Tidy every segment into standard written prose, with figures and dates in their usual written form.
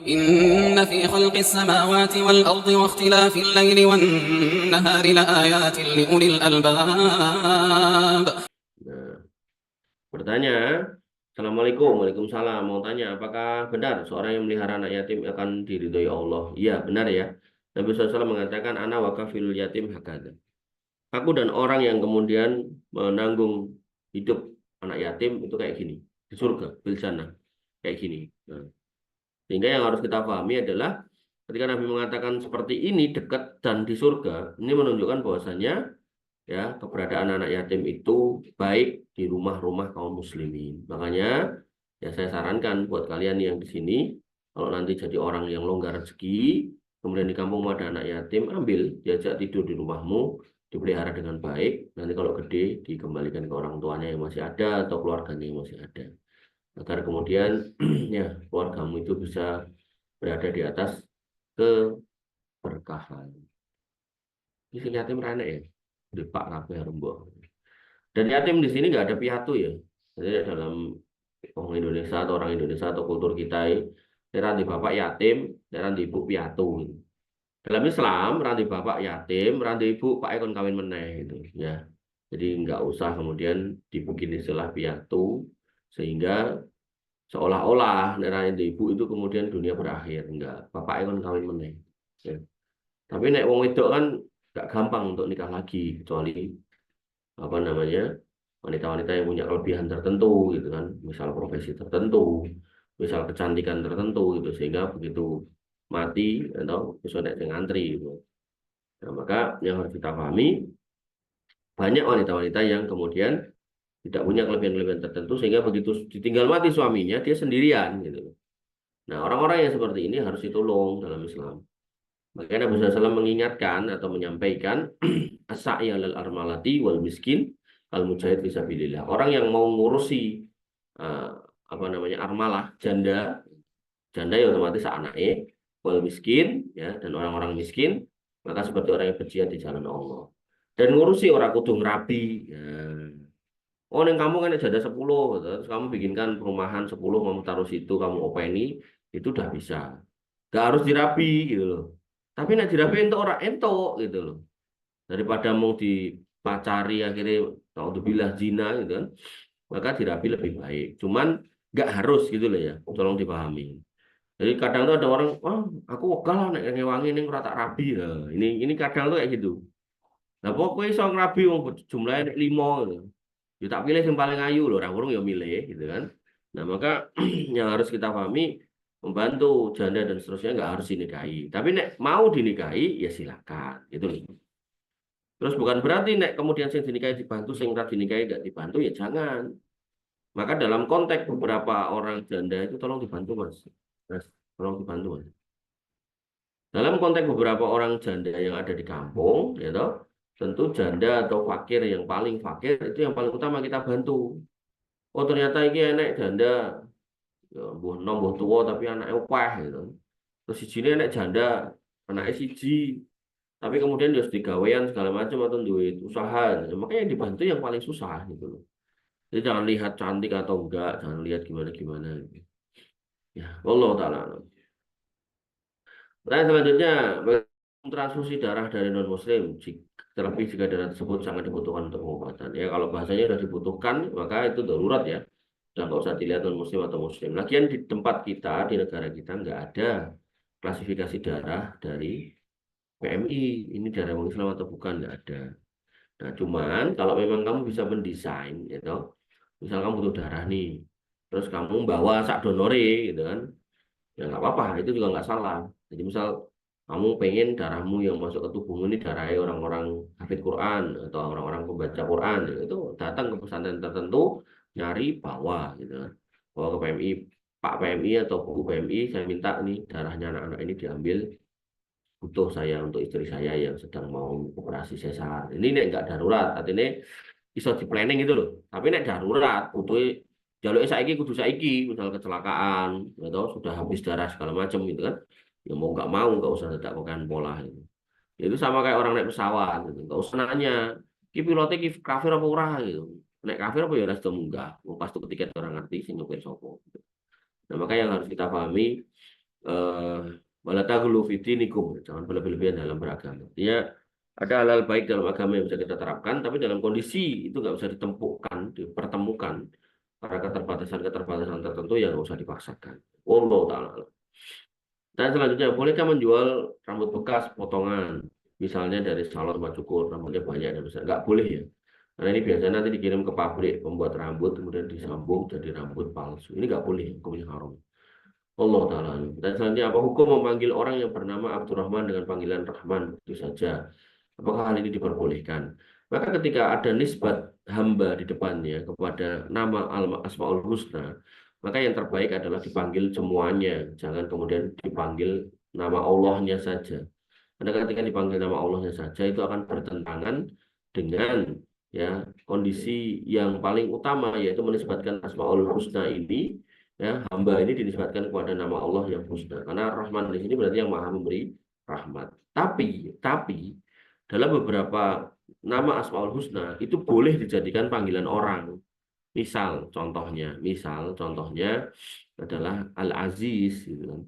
إن في خلق السماوات والأرض واختلاف الليل والنهار لآيات لأولي الألباب. Nah, bertanya, Assalamualaikum, Waalaikumsalam. Mau tanya, apakah benar seorang yang melihara anak yatim akan diridhoi Allah? Iya, benar ya. Nabi SAW mengatakan, Ana wakafilul yatim hakada. Aku dan orang yang kemudian menanggung hidup anak yatim itu kayak gini. Di surga, bil jannah. Kayak gini. Nah, sehingga yang harus kita pahami adalah ketika Nabi mengatakan seperti ini dekat dan di surga, ini menunjukkan bahwasanya ya keberadaan anak yatim itu baik di rumah-rumah kaum muslimin. Makanya ya saya sarankan buat kalian yang di sini kalau nanti jadi orang yang longgar rezeki, kemudian di kampung ada anak yatim, ambil diajak tidur di rumahmu, dipelihara dengan baik. Nanti kalau gede dikembalikan ke orang tuanya yang masih ada atau keluarganya yang masih ada. Agar kemudian ya keluargamu itu bisa berada di atas keberkahan. Ini sing yatim rane ya. Di Pak kabeh rembok. Dan yatim di sini nggak ada piatu ya. Jadi dalam orang Indonesia atau orang Indonesia atau kultur kita ini ranti bapak yatim, ranti ibu piatu. Dalam Islam ranti bapak yatim, ranti ibu pak ekon kawin meneh itu ya. Jadi nggak usah kemudian dibikin istilah piatu sehingga seolah-olah ranti ibu itu kemudian dunia berakhir. Enggak, bapak ekon kawin meneh. Ya. Tapi nek wong wedok kan nggak gampang untuk nikah lagi kecuali apa namanya wanita-wanita yang punya kelebihan tertentu gitu kan, misal profesi tertentu, misal kecantikan tertentu gitu, sehingga begitu mati atau sudah ngantri gitu. Nah, maka yang harus kita pahami banyak wanita-wanita yang kemudian tidak punya kelebihan-kelebihan tertentu sehingga begitu ditinggal mati suaminya dia sendirian gitu. Nah, orang-orang yang seperti ini harus ditolong dalam Islam. Makanya Nabi SAW mengingatkan atau menyampaikan as-sa'i 'alal armalati wal miskin al mujahid fisabilillah. Orang yang mau ngurusi eh, apa namanya armalah, janda, janda ya otomatis anaknya, wal miskin ya dan orang-orang miskin, maka seperti orang yang berjihad di jalan Allah. Dan ngurusi orang kudu ngerabi. Ya. Oh, yang kamu kan janda 10, terus kamu bikinkan perumahan 10, kamu taruh situ, kamu openi, itu udah bisa. Gak harus dirabi gitu loh. Tapi nak dirabi untuk orang ento gitu loh. Daripada mau dipacari akhirnya naudzubillah zina gitu kan, maka dirabi lebih baik. Cuman nggak harus gitu loh ya, tolong dipahami. Jadi kadang tuh ada orang, oh aku wegah lah nek ngewangi ning ora tak rabi. Nah, ini kadang tuh kayak gitu. Nah pokoknya iso ngrabi wong jumlahnya nek 5 gitu. Ya tak pilih yang paling ayu loh, orang urung ya milih gitu kan. Nah maka yang harus kita pahami membantu janda dan seterusnya nggak harus dinikahi. Tapi nek mau dinikahi ya silakan gitu loh. Terus bukan berarti nek kemudian sing dinikahi dibantu, sing ora dinikahi nggak dibantu ya jangan. Maka dalam konteks beberapa orang janda itu tolong dibantu mas, mas, tolong dibantu mas. Dalam konteks beberapa orang janda yang ada di kampung, ya toh, tentu janda atau fakir yang paling fakir itu yang paling utama kita bantu. Oh ternyata ini enek janda, ya, mbuh nom mbuh tua tapi anaknya opah gitu. Terus siji enek janda, anaknya siji, tapi kemudian dia harus digawean segala macam atau duit usaha. Gitu. Makanya yang dibantu yang paling susah gitu loh. Jadi jangan lihat cantik atau enggak, jangan lihat gimana-gimana. Ya, Allah taala. Pertanyaan selanjutnya, transfusi darah dari non-muslim, terlebih jika darah tersebut sangat dibutuhkan untuk pengobatan. Ya, kalau bahasanya sudah dibutuhkan, maka itu darurat ya. Dan nggak usah dilihat non-muslim atau muslim. Lagian di tempat kita, di negara kita nggak ada klasifikasi darah dari PMI. Ini darah Islam atau bukan, nggak ada. Nah, cuman kalau memang kamu bisa mendesain, gitu, misal kamu butuh darah nih, terus kamu bawa sak donore, gitu kan, ya nggak apa-apa, itu juga nggak salah. Jadi misal kamu pengen darahmu yang masuk ke tubuhmu ini darahnya orang-orang hafid Quran atau orang-orang pembaca Quran, ya, itu datang ke pesantren tertentu, nyari bawa, gitu kan, bawa ke PMI, Pak PMI atau Bu PMI, saya minta nih darahnya anak-anak ini diambil butuh saya untuk istri saya yang sedang mau operasi sesar. Ini nek nggak darurat, artinya iso di planning itu loh. Tapi nek darurat, butuh jalur saiki kudu saiki, misal kecelakaan, atau sudah habis darah segala macam gitu kan. Ya mau nggak usah tidak makan pola itu. Ya, itu sama kayak orang naik pesawat gitu. Nggak usah nanya, ki pilotnya ki kafir apa ora gitu. Naik kafir apa ya harus munggah. Pas tuh ketika orang ngerti sih nyopir sopo. Gitu. Nah, maka yang harus kita pahami wala taghlu fi dinikum, jangan berlebih-lebihan dalam beragama. Artinya ada hal-hal baik dalam agama yang bisa kita terapkan, tapi dalam kondisi itu nggak bisa dipertemukan karena keterbatasan-keterbatasan tertentu yang nggak usah dipaksakan. Wallahu ta'ala alam. Dan selanjutnya, bolehkah menjual rambut bekas potongan? Misalnya dari salon Pak Cukur, rambutnya banyak dan besar. Nggak boleh ya. Karena ini biasanya nanti dikirim ke pabrik pembuat rambut, kemudian disambung jadi rambut palsu. Ini nggak boleh, hukumnya haram. Allah Ta'ala. Dan selanjutnya, apa hukum memanggil orang yang bernama Abdurrahman dengan panggilan Rahman? Itu saja. Apakah hal ini diperbolehkan? Maka ketika ada nisbat hamba di depannya kepada nama Asmaul Husna, maka yang terbaik adalah dipanggil semuanya. Jangan kemudian dipanggil nama Allahnya saja. Karena ketika dipanggil nama Allahnya saja, itu akan bertentangan dengan ya kondisi yang paling utama, yaitu menisbatkan Asmaul Husna ini, ya hamba ini dinisbatkan kepada nama Allah yang husna. Karena Rahman di sini berarti yang maha memberi rahmat. Tapi dalam beberapa nama Asmaul Husna itu boleh dijadikan panggilan orang. Misal contohnya adalah Al-Aziz gitu kan.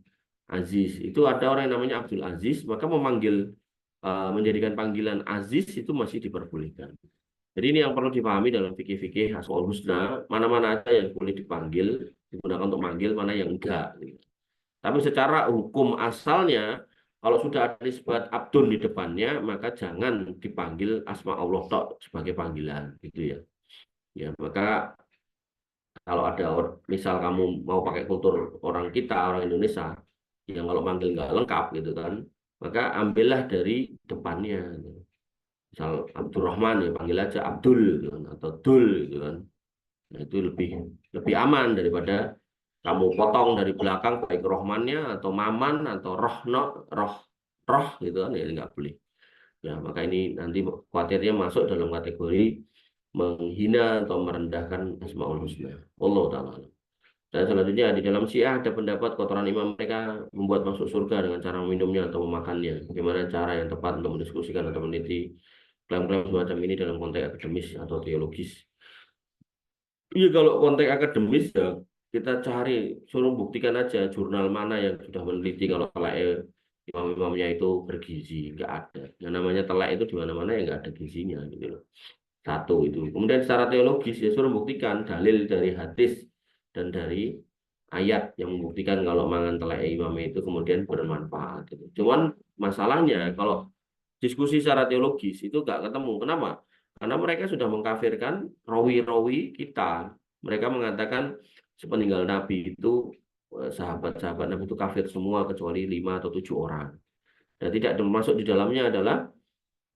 Aziz itu ada orang yang namanya Abdul Aziz, maka menjadikan panggilan Aziz itu masih diperbolehkan. Jadi ini yang perlu dipahami dalam fikih-fikih Asmaul Husna, mana-mana aja yang boleh dipanggil, digunakan untuk manggil, mana yang enggak. Tapi secara hukum asalnya, kalau sudah ada nisbat Abdul di depannya, maka jangan dipanggil Asma Allah tok sebagai panggilan, gitu ya. Ya, maka kalau ada misal kamu mau pakai kultur orang kita, orang Indonesia, yang kalau manggil nggak lengkap gitu kan, maka ambillah dari depannya. Misal Abdurrahman ya panggil aja Abdul gitu kan, atau Dul gitu kan. Nah, itu lebih lebih aman daripada kamu potong dari belakang baik Rohmannya atau Maman atau Roh Roh gitu kan, ya nggak boleh. Ya maka ini nanti khawatirnya masuk dalam kategori menghina atau merendahkan Asmaul Husna. Allah Ta'ala. Dan selanjutnya di dalam Syiah ada pendapat kotoran imam mereka membuat masuk surga dengan cara meminumnya atau memakannya. Bagaimana cara yang tepat untuk mendiskusikan atau meneliti klaim-klaim semacam ini dalam konteks akademis atau teologis? Iya kalau konteks akademis ya kita cari, suruh buktikan aja jurnal mana yang sudah meneliti kalau telak imam-imamnya itu bergizi. Nggak ada. Yang namanya telak itu di mana-mana yang nggak ada gizinya gitu loh. Satu itu. Kemudian secara teologis ya suruh buktikan dalil dari hadis dan dari ayat yang membuktikan kalau mangan telek imam itu kemudian bermanfaat. Gitu. Cuman masalahnya kalau diskusi secara teologis itu nggak ketemu. Kenapa? Karena mereka sudah mengkafirkan rawi-rawi kita. Mereka mengatakan sepeninggal Nabi itu sahabat-sahabat Nabi itu kafir semua kecuali 5 atau 7 orang. Dan tidak termasuk di dalamnya adalah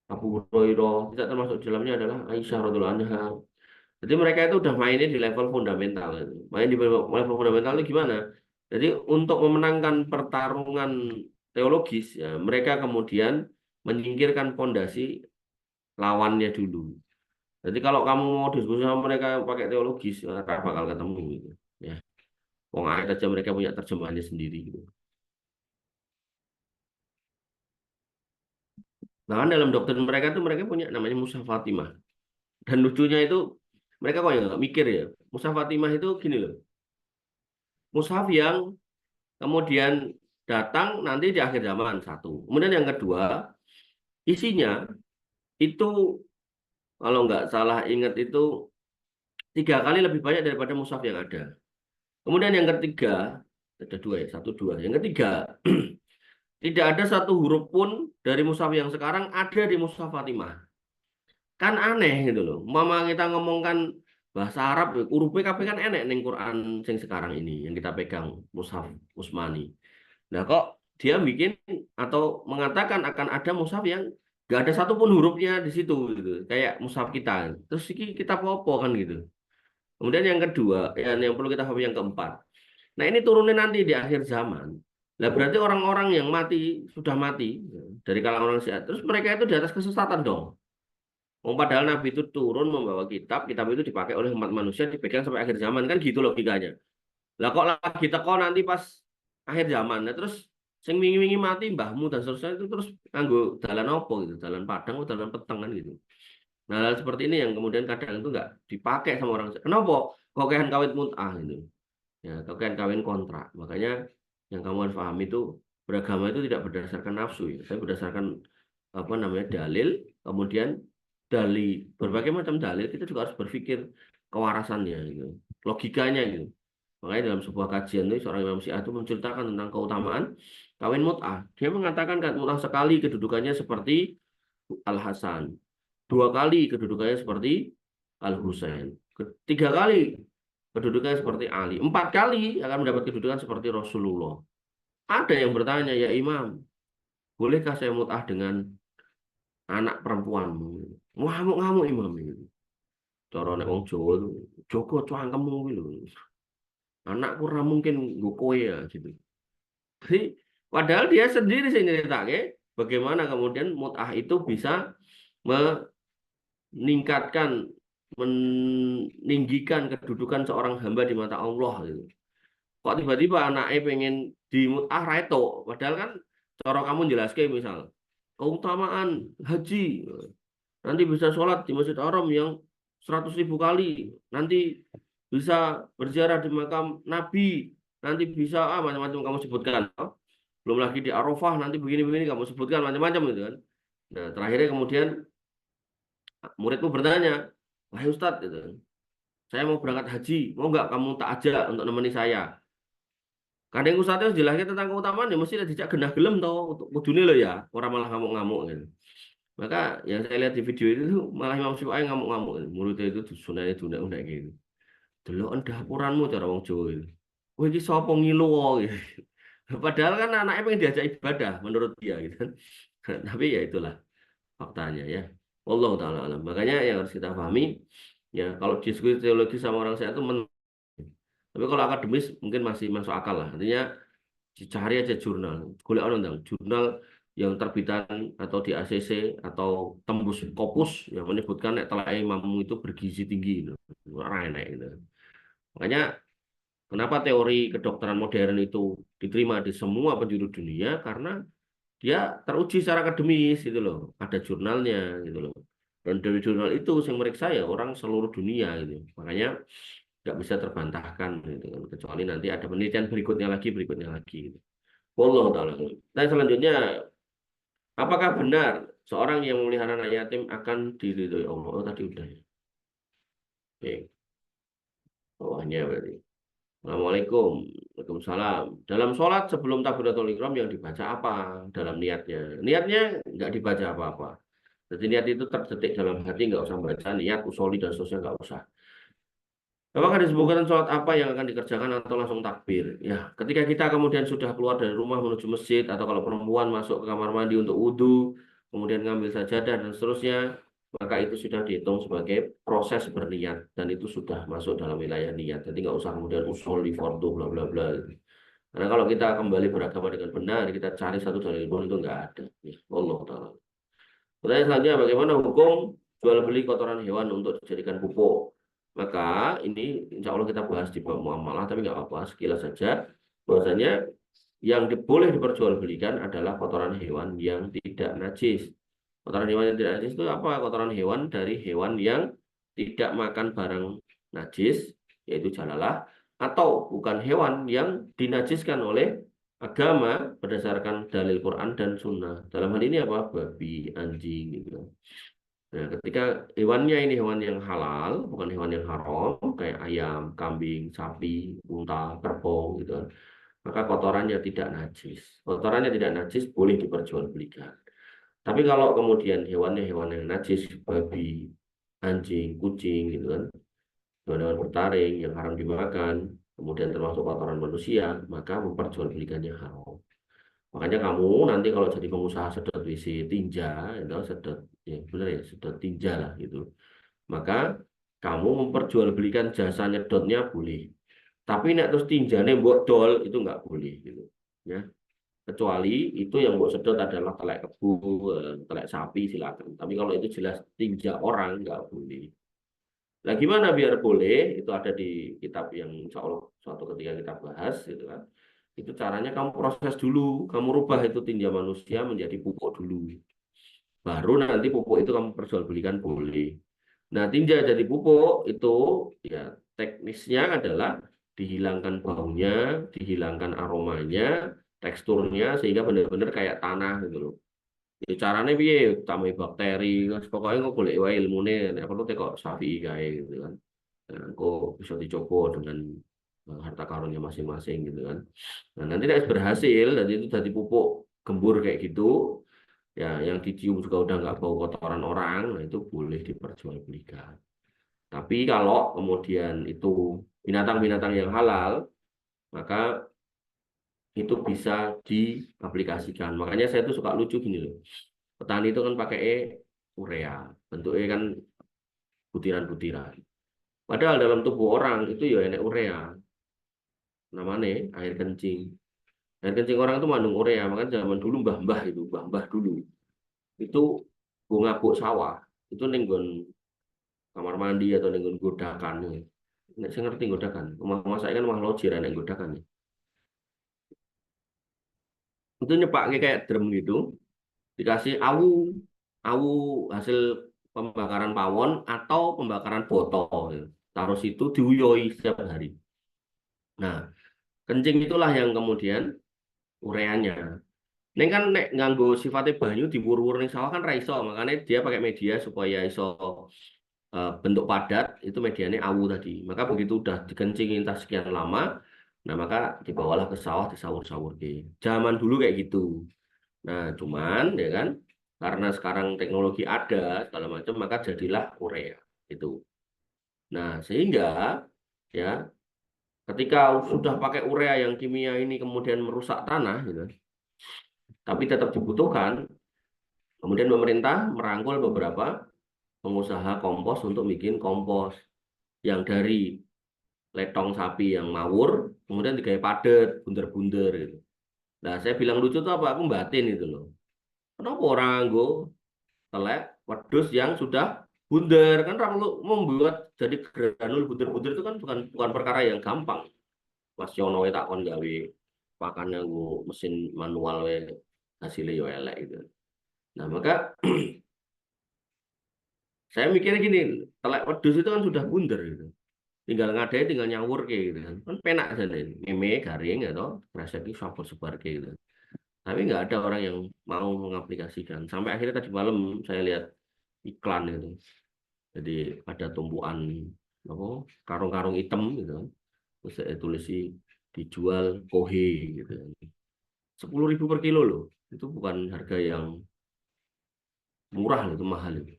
Abu Hurairah, tidak termasuk di dalamnya adalah Aisyah radhiallahu anha. Jadi mereka itu udah mainnya di level fundamental. Main di level fundamental itu gimana? Jadi untuk memenangkan pertarungan teologis, ya, mereka kemudian menyingkirkan fondasi lawannya dulu. Jadi kalau kamu mau diskusi sama mereka pakai teologis, ya, nggak bakal ketemu gitu. Ya, wong ayat aja mereka punya terjemahannya sendiri gitu. Bahkan dalam doktrin mereka tuh mereka punya namanya Mushaf Fatimah. Dan lucunya itu mereka kok ya nggak mikir ya. Mushaf Fatimah itu gini loh. Mushaf yang kemudian datang nanti di akhir zaman satu. Kemudian yang kedua, isinya itu kalau nggak salah ingat itu 3 kali lebih banyak daripada mushaf yang ada. Kemudian yang ketiga, ada dua ya, satu dua. Yang ketiga, tidak ada satu huruf pun dari mushaf yang sekarang ada di mushaf Fatimah. Kan aneh gitu loh. Mama kita ngomongkan bahasa Arab, huruf PKP kan enek ning Quran yang sekarang ini yang kita pegang mushaf Utsmani. Nah kok dia bikin atau mengatakan akan ada mushaf yang gak ada satupun hurufnya di situ gitu, kayak mushaf kita. Terus ini kita apa kan gitu. Kemudian yang kedua, yang perlu kita pahami yang keempat. Nah ini turunnya nanti di akhir zaman. Lah berarti orang-orang yang mati sudah mati dari kalangan orang Syiah. Terus mereka itu di atas kesesatan dong. Padahal Nabi itu turun membawa kitab itu dipakai oleh umat manusia, dipegang sampai akhir zaman kan gitu logikanya. Lah kok lagi teko nanti pas akhir zaman, nah terus sing wingi-wingi mati mbahmu dan seterusnya itu terus nganggo dalan apa gitu, dalan padang atau dalan peteng kan gitu. Nah hal seperti ini yang kemudian kadang itu nggak dipakai sama orang. Kenapa? Kokehan kawin mut'ah gitu. Ya, kokehan kawin kontrak. Makanya yang kamu harus pahami itu beragama itu tidak berdasarkan nafsu ya, tapi berdasarkan apa namanya dalil, kemudian berbagai macam dalil kita juga harus berpikir kewarasannya gitu, logikanya gitu. Makanya dalam sebuah kajian itu seorang Imam Syiah itu menceritakan tentang keutamaan kawin mut'ah. Dia mengatakan kawin mut'ah sekali kedudukannya seperti Al Hasan, 2 kali kedudukannya seperti Al Husain, 3 kali kedudukannya seperti Ali, 4 kali akan mendapat kedudukan seperti Rasulullah. Ada yang bertanya, ya Imam, bolehkah saya mut'ah dengan anak perempuanmu? Ngamuk-ngamuk Imam itu. Cara nek wong Jawa itu, Joko cangkemmu kuwi lho. Anakku ora mungkin nggo kowe ya gitu. Jadi, padahal dia sendiri sih nyeritake bagaimana kemudian mut'ah itu bisa meningkatkan, meninggikan kedudukan seorang hamba di mata Allah gitu. Kok tiba-tiba anaknya pengen dimut'ah ra itu, padahal kan cara kamu jelaskan misal keutamaan haji, nanti bisa sholat di Masjid Haram yang 100.000 kali, nanti bisa berziarah di makam Nabi, nanti bisa macam-macam kamu sebutkan. Belum lagi di Arafah nanti begini-begini kamu sebutkan macam-macam gitu kan. Nah, terakhirnya kemudian muridmu bertanya, wahai Ustadz, gitu, saya mau berangkat haji, mau nggak kamu tak ajak untuk nemeni saya? Kadang Ustadz jelasnya tentang keutamaan ya mesti dijak genah gelem toh untuk kudune loh ya, orang malah ngamuk-ngamuk gitu. Maka yang saya lihat di video itu tuh, malah Imam Syafi'i ngamuk-ngamuk gitu. Muridnya itu sunahnya udah gitu. Deloken dapuranmu cara wong Jawa itu. Kowe iki sapa ngilu gitu. Padahal kan anaknya pengen diajak ibadah menurut dia gitu kan. Tapi ya itulah faktanya ya. Allah taala alam. Makanya yang harus kita pahami ya, kalau diskusi teologi sama orang saya itu tapi kalau akademis mungkin masih masuk akal lah. Artinya dicari aja jurnal. Kuliah orang jurnal yang terbitan atau di ACC atau tembus Scopus yang menyebutkan nek telek imamu itu bergizi tinggi gitu. Ora enak gitu. Makanya kenapa teori kedokteran modern itu diterima di semua penjuru dunia karena dia teruji secara akademis gitu loh. Ada jurnalnya gitu loh. Dan dari jurnal itu yang meriksa ya orang seluruh dunia gitu. Makanya nggak bisa terbantahkan gitu kan. Kecuali nanti ada penelitian berikutnya lagi gitu. Wallahu taala. Dan selanjutnya, apakah benar seorang yang memelihara anak yatim akan diridhoi Allah? Oh, tadi udah ya. Oke, bawahnya berarti. Assalamualaikum. Waalaikumsalam. Dalam sholat sebelum takbiratul ihram yang dibaca apa dalam niatnya? Niatnya nggak dibaca apa-apa. Jadi niat itu terdetik dalam hati, nggak usah baca niat, usoli dan seterusnya nggak usah. Apakah disebutkan sholat apa yang akan dikerjakan atau langsung takbir? Ya, ketika kita kemudian sudah keluar dari rumah menuju masjid atau kalau perempuan masuk ke kamar mandi untuk wudhu, kemudian ngambil sajadah dan seterusnya, maka itu sudah dihitung sebagai proses berniat dan itu sudah masuk dalam wilayah niat. Jadi nggak usah kemudian usul di fardu bla bla bla. Karena kalau kita kembali beragama dengan benar, kita cari satu dalil pun itu nggak ada. Ya, Allah taala. Pertanyaan selanjutnya, bagaimana hukum jual beli kotoran hewan untuk dijadikan pupuk? Maka ini insya Allah kita bahas di bab muamalah, tapi nggak apa-apa, sekilas saja. Bahwasanya yang boleh diperjualbelikan adalah kotoran hewan yang tidak najis. Kotoran hewan yang tidak najis itu apa? Kotoran hewan dari hewan yang tidak makan barang najis, yaitu jalalah, atau bukan hewan yang dinajiskan oleh agama berdasarkan dalil Quran dan Sunnah. Dalam hal ini apa? Babi, anjing, gitu. Nah, ketika hewannya ini hewan yang halal, bukan hewan yang haram, kayak ayam, kambing, sapi, unta, kerbau, gitu, maka kotorannya tidak najis. Kotorannya tidak najis boleh diperjualbelikan. Tapi kalau kemudian hewannya hewan yang najis, babi, anjing, kucing, gitu kan, hewan-hewan bertaring yang haram dimakan, kemudian termasuk kotoran manusia, maka memperjualbelikannya haram. Makanya kamu nanti kalau jadi pengusaha sedot WC tinja, itu sedot, ya benar ya, sedot tinja lah gitu. Maka kamu memperjualbelikan jasa nyedotnya boleh. Tapi nek terus tinjane mbok dol itu nggak boleh gitu. Ya. Kecuali itu yang mbok sedot adalah telek kebu, telek sapi silakan. Tapi kalau itu jelas tinja orang nggak boleh. Nah, gimana biar boleh? Itu ada di kitab yang insya Allah suatu ketika kita bahas gitu kan. Itu caranya kamu proses dulu, kamu rubah itu tinja manusia menjadi pupuk dulu. Baru nanti pupuk itu kamu perjualbelikan boleh. Nah, tinja jadi pupuk itu ya teknisnya adalah dihilangkan baunya, dihilangkan aromanya, teksturnya, sehingga benar-benar kayak tanah gitu loh. Ya caranya piye tambahi bakteri, terus pokoknya kok golek wae ilmune, nek perlu kok sapi kae gitu kan. Nah, kok bisa dicoba dengan harta karunnya masing-masing gitu kan. Nah, nanti nek berhasil, dan itu jadi pupuk gembur kayak gitu, ya yang dicium juga udah nggak bau kotoran orang, nah itu boleh diperjualbelikan. Tapi kalau kemudian itu binatang-binatang yang halal, maka itu bisa diaplikasikan. Makanya saya tuh suka lucu gini loh. Petani itu kan pakai urea, bentuknya kan butiran-butiran. Padahal dalam tubuh orang itu ya enek urea, namanya air kencing. Air kencing orang itu mengandung urea, makanya zaman dulu mbah-mbah itu, mbah-mbah dulu itu bunga buk sawah itu nenggon kamar mandi atau nenggon godakan. Nek saya ngerti godakan, rumah masak kan rumah logir nek godakan. Itu nyepak kayak drum gitu, dikasih awu, awu hasil pembakaran pawon atau pembakaran botol, taruh situ diuyoi setiap hari. Nah, kencing itulah yang kemudian ureanya. Ini kan nek nganggo sifatnya banyu diwur-wur ning sawah kan ra iso, makanya dia pakai media supaya iso bentuk padat, itu medianya awu tadi. Maka begitu udah dikencingin entah sekian lama, nah maka dibawalah ke sawah disawur-sawur. Zaman dulu kayak gitu. Nah, cuman ya kan karena sekarang teknologi ada segala macam, maka jadilah urea itu. Nah, sehingga ya ketika sudah pakai urea yang kimia ini kemudian merusak tanah gitu, tapi tetap dibutuhkan, kemudian pemerintah merangkul beberapa pengusaha kompos untuk bikin kompos yang dari letong sapi yang ngawur, kemudian digawe padet, bunder-bunder gitu. Nah, saya bilang lucu tuh apa? Aku batin itu loh. Kenapa orang nggo telek wedhus yang sudah bundar? Kan perlu membuat jadi granul bunder-bunder itu kan bukan perkara yang gampang. Mas Yono tak kon gawe pakannya nggo mesin manual we hasilnya yo elek gitu. Nah, maka saya mikirnya gini, telek wedhus itu kan sudah bundar gitu. Tinggal ngadai, tinggal nyawur kayak gitu kan. Kan penak saja ini. Meme, garing atau rasa ini sebar kayak gitu. Tapi nggak ada orang yang mau mengaplikasikan. Sampai akhirnya tadi malam saya lihat iklan itu. Jadi ada tumpuan apa karung-karung hitam gitu kan. Terus saya tulis dijual kohe gitu. 10.000 per kilo loh. Itu bukan harga yang murah loh, itu mahal itu.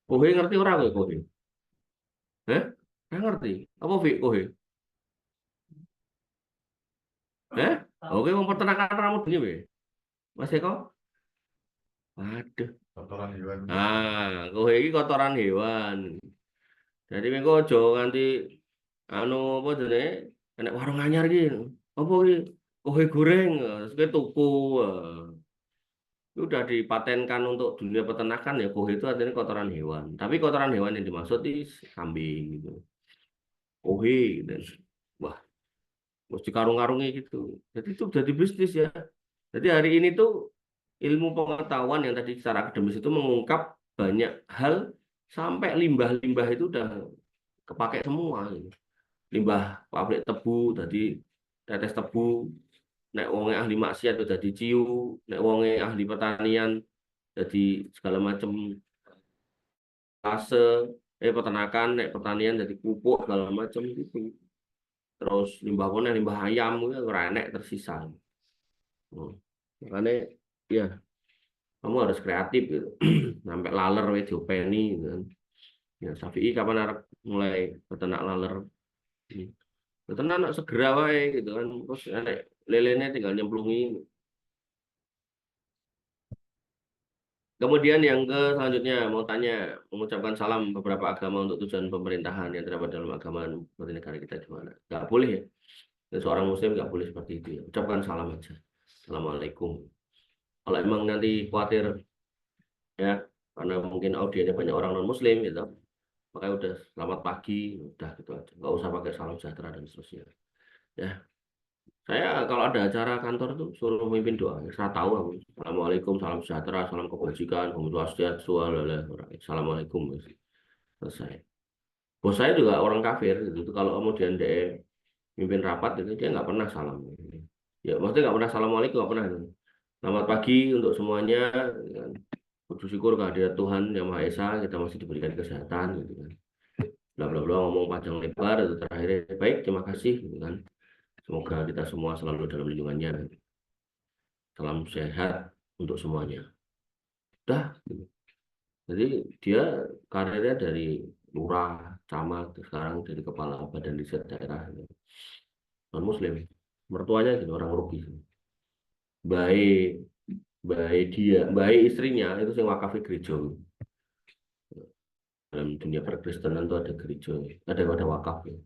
Kohe ngerti orang nggak kohe? Hah? Nggak ngerti. Apa Fik kohe? Eh? Oke, mau peternakan rambut gini, Be. Mas Eko? Waduh. Kotoran hewan. Kowe iki kotoran hewan. Jadi mengko aja nganti anu apa jenenge enek warung anyar iki. Apa iki? Kowe goreng, terus kowe tuku. Itu udah dipatenkan untuk dunia peternakan ya, kowe itu artinya kotoran hewan. Tapi kotoran hewan yang dimaksud itu kambing gitu. Kowe dan wah, mesti karung-karungnya gitu. Jadi itu jadi bisnis ya. Jadi hari ini tuh ilmu pengetahuan yang tadi secara akademis itu mengungkap banyak hal sampai limbah-limbah itu udah kepake semua. Limbah pabrik tebu tadi tetes tebu, nek wonge ahli maksiat itu jadi ciu, nek wonge ahli pertanian jadi segala macam fase peternakan, nek pertanian jadi pupuk segala macam gitu. Terus limbah mana limbah ayam itu ora enek tersisa. Makanya ya kamu harus kreatif gitu. Sampai laler we diopeni gitu kan. Ya Syafi'i kapan arep mulai peternak laler? Peternak nak segera wae gitu kan. Terus nek lelenya tinggal nyemplungi. Kemudian yang ke selanjutnya mau tanya, mengucapkan salam beberapa agama untuk tujuan pemerintahan yang terdapat dalam agama seperti negara kita di mana? Gak boleh ya. Dan seorang muslim gak boleh seperti itu ya. Ucapkan salam aja. Assalamualaikum. Kalau emang nanti khawatir ya, karena mungkin audiennya banyak orang non muslim gitu, makanya udah selamat pagi, udah gitu aja, nggak usah pakai salam sejahtera dan seterusnya ya. Saya kalau ada acara kantor tuh suruh memimpin doa, saya tahu aku assalamualaikum, salam sejahtera, salam kebajikan, om swastiastu, assalamualaikum, selesai. Bos saya juga orang kafir gitu, kalau kemudian dia mimpin rapat itu dia nggak pernah salam. Ya maksudnya nggak pernah assalamualaikum, nggak pernah. Selamat pagi untuk semuanya. Kan. Puji syukur kehadirat Tuhan Yang Maha Esa kita masih diberikan kesehatan gitu kan. Bla bla bla ngomong panjang lebar itu terakhirnya baik terima kasih gitu kan. Semoga kita semua selalu dalam lindungannya. Salam sehat untuk semuanya. Dah. Gitu. Jadi dia karirnya dari lurah, camat, sekarang jadi kepala badan riset daerah non Muslim. Mertuanya gitu orang Robi. Baik, baik istrinya itu yang wakafi gereja. Dalam dunia perkristenan itu ada gereja, ada wakaf ya.